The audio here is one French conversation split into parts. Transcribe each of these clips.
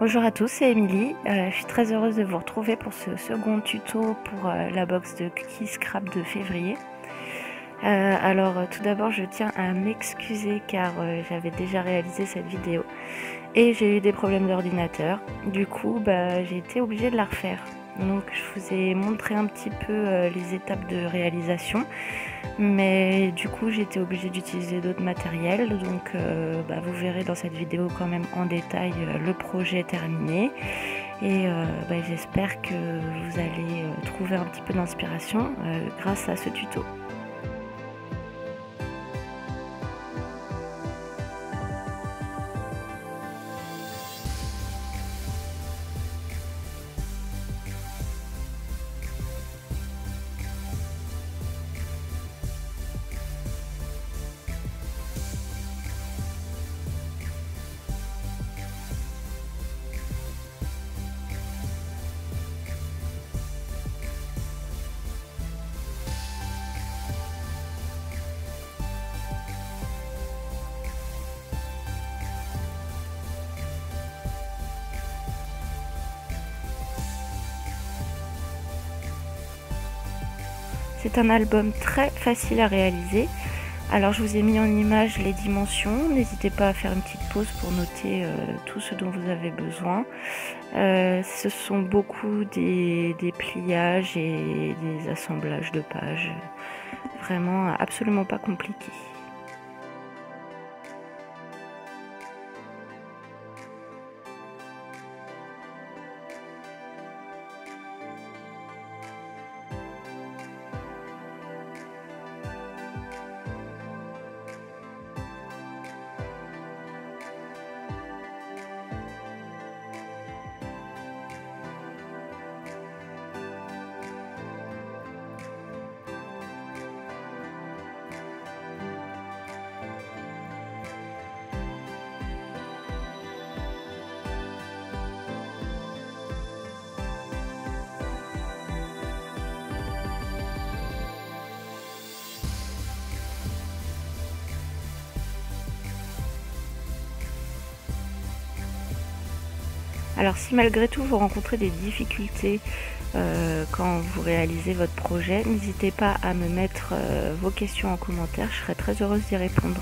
Bonjour à tous, c'est Émilie. Je suis très heureuse de vous retrouver pour ce second tuto pour la box de Cookie Scrap de février. Tout d'abord, je tiens à m'excuser car j'avais déjà réalisé cette vidéo et j'ai eu des problèmes d'ordinateur. Du coup, j'ai été obligée de la refaire. Donc, je vous ai montré un petit peu les étapes de réalisation, mais du coup, j'ai été obligée d'utiliser d'autres matériels. Donc, vous verrez dans cette vidéo quand même en détail le projet terminé. Et j'espère que vous allez trouver un petit peu d'inspiration grâce à ce tuto. C'est un album très facile à réaliser. Alors je vous ai mis en image les dimensions, n'hésitez pas à faire une petite pause pour noter tout ce dont vous avez besoin. Ce sont beaucoup des pliages et des assemblages de pages, vraiment absolument pas compliqué. Alors si malgré tout vous rencontrez des difficultés quand vous réalisez votre projet, n'hésitez pas à me mettre vos questions en commentaire, je serai très heureuse d'y répondre.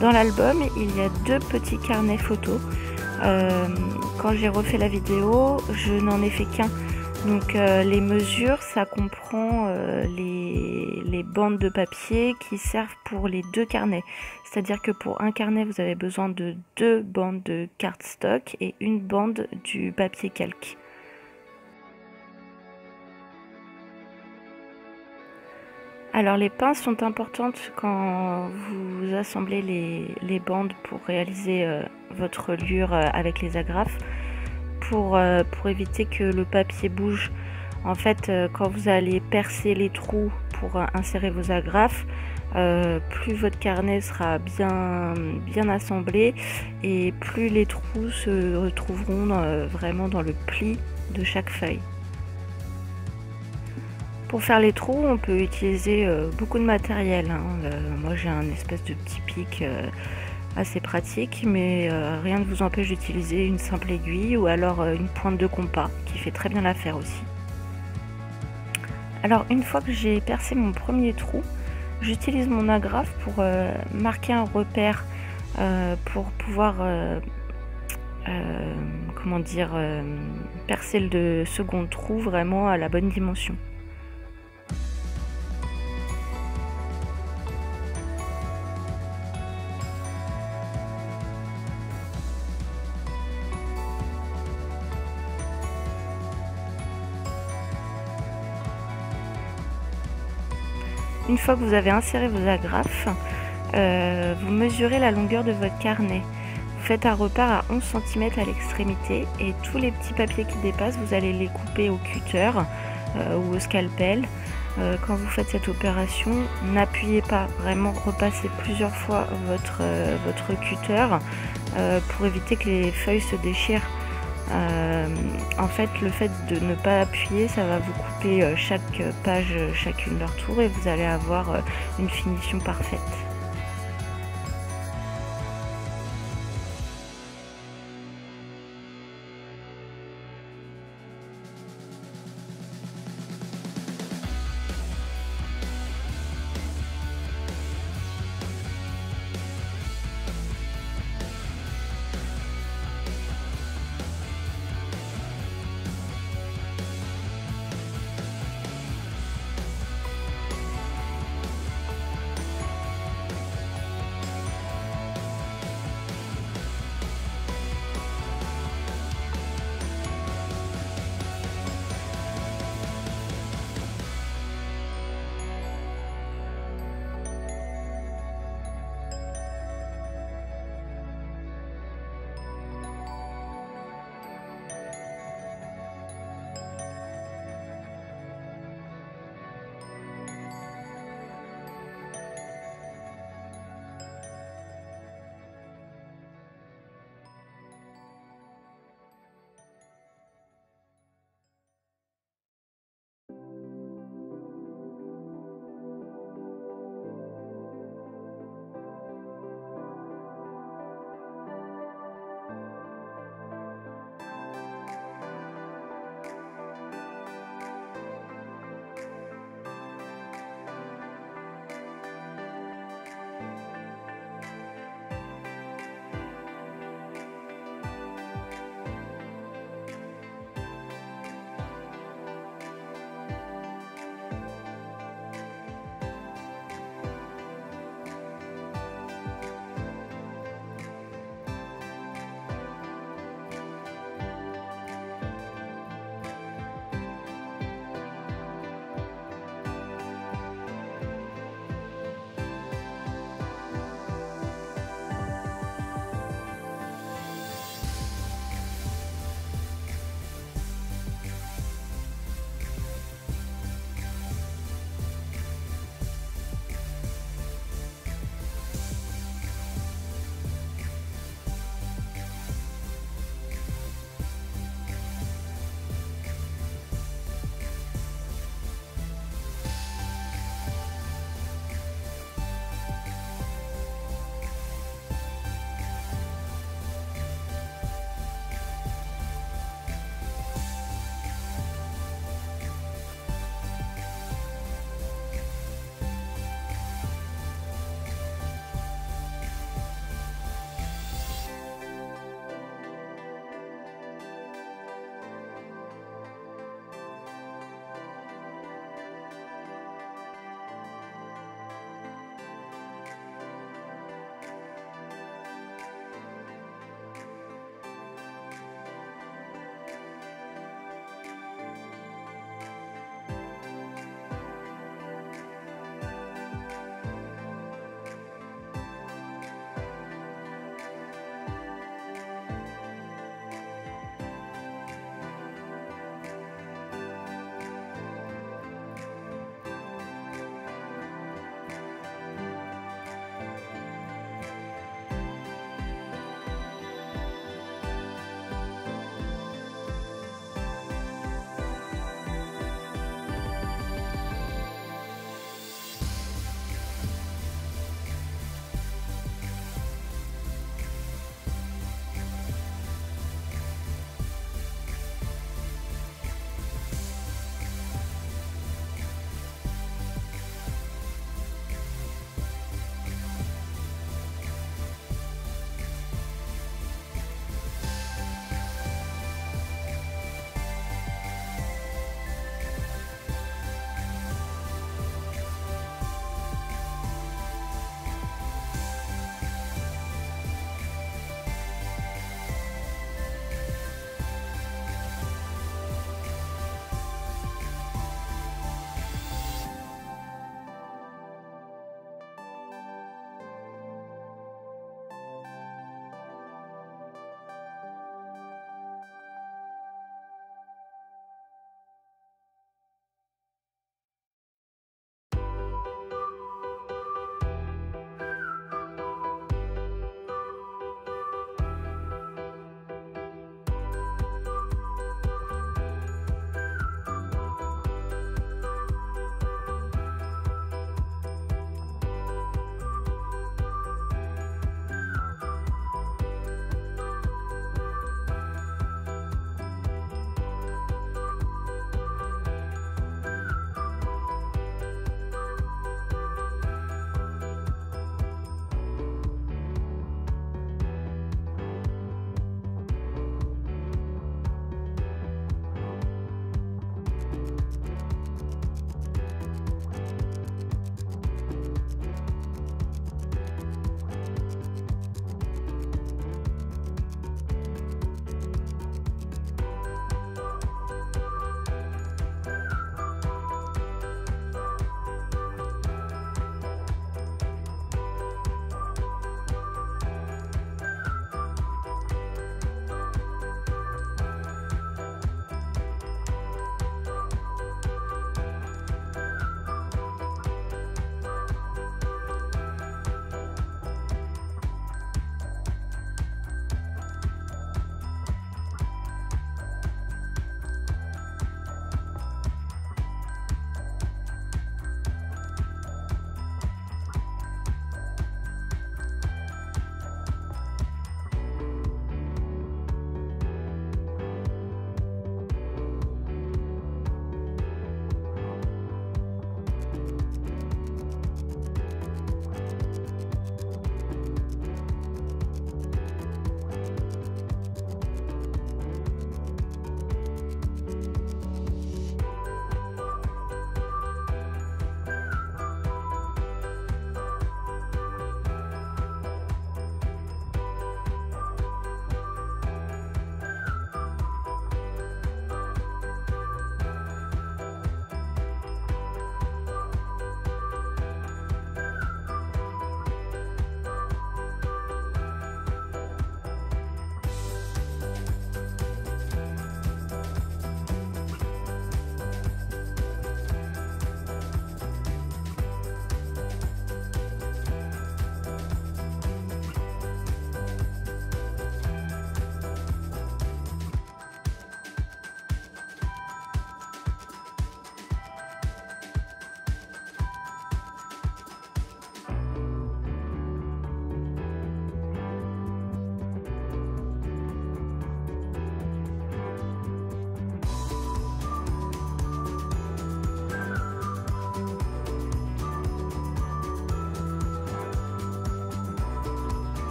Dans l'album, il y a 2 petits carnets photos. Quand j'ai refait la vidéo, je n'en ai fait qu'un. Donc les mesures, ça comprend les bandes de papier qui servent pour les 2 carnets. C'est-à-dire que pour un carnet, vous avez besoin de 2 bandes de cardstock et une bande du papier calque. Alors les pinces sont importantes quand vous assemblez les bandes pour réaliser votre reliure avec les agrafes, pour éviter que le papier bouge. En fait, quand vous allez percer les trous pour insérer vos agrafes, plus votre carnet sera bien assemblé et plus les trous se retrouveront vraiment dans le pli de chaque feuille. Pour faire les trous, on peut utiliser beaucoup de matériel, hein. Moi j'ai un espèce de petit pic assez pratique, mais rien ne vous empêche d'utiliser une simple aiguille ou alors une pointe de compas qui fait très bien l'affaire aussi. Alors une fois que j'ai percé mon premier trou, j'utilise mon agrafe pour marquer un repère pour pouvoir percer le second trou vraiment à la bonne dimension. Une fois que vous avez inséré vos agrafes, vous mesurez la longueur de votre carnet. Vous faites un repère à 11 cm à l'extrémité et tous les petits papiers qui dépassent, vous allez les couper au cutter ou au scalpel. Quand vous faites cette opération, n'appuyez pas, vraiment repassez plusieurs fois votre cutter pour éviter que les feuilles se déchirent. En fait, le fait de ne pas appuyer, ça va vous couper chaque page chacune leur tour et vous allez avoir une finition parfaite.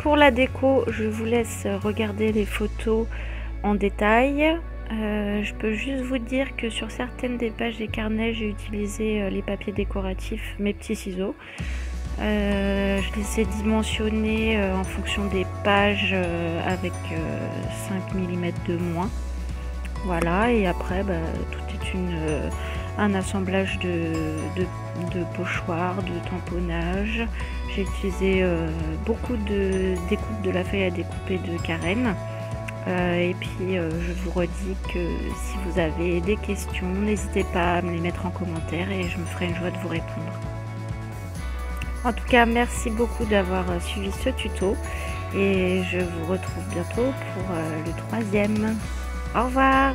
pour la déco, je vous laisse regarder les photos en détail. Je peux juste vous dire que sur certaines des pages des carnets, j'ai utilisé les papiers décoratifs, mes petits ciseaux. Je les ai dimensionnés en fonction des pages avec 5 mm de moins. Voilà, et après tout est un assemblage de pochoirs, de tamponnage. J'ai utilisé beaucoup de découpes de la feuille à découper de Karen. Et puis je vous redis que si vous avez des questions, n'hésitez pas à me les mettre en commentaire et je me ferai une joie de vous répondre. En tout cas, merci beaucoup d'avoir suivi ce tuto et je vous retrouve bientôt pour le troisième. Au revoir!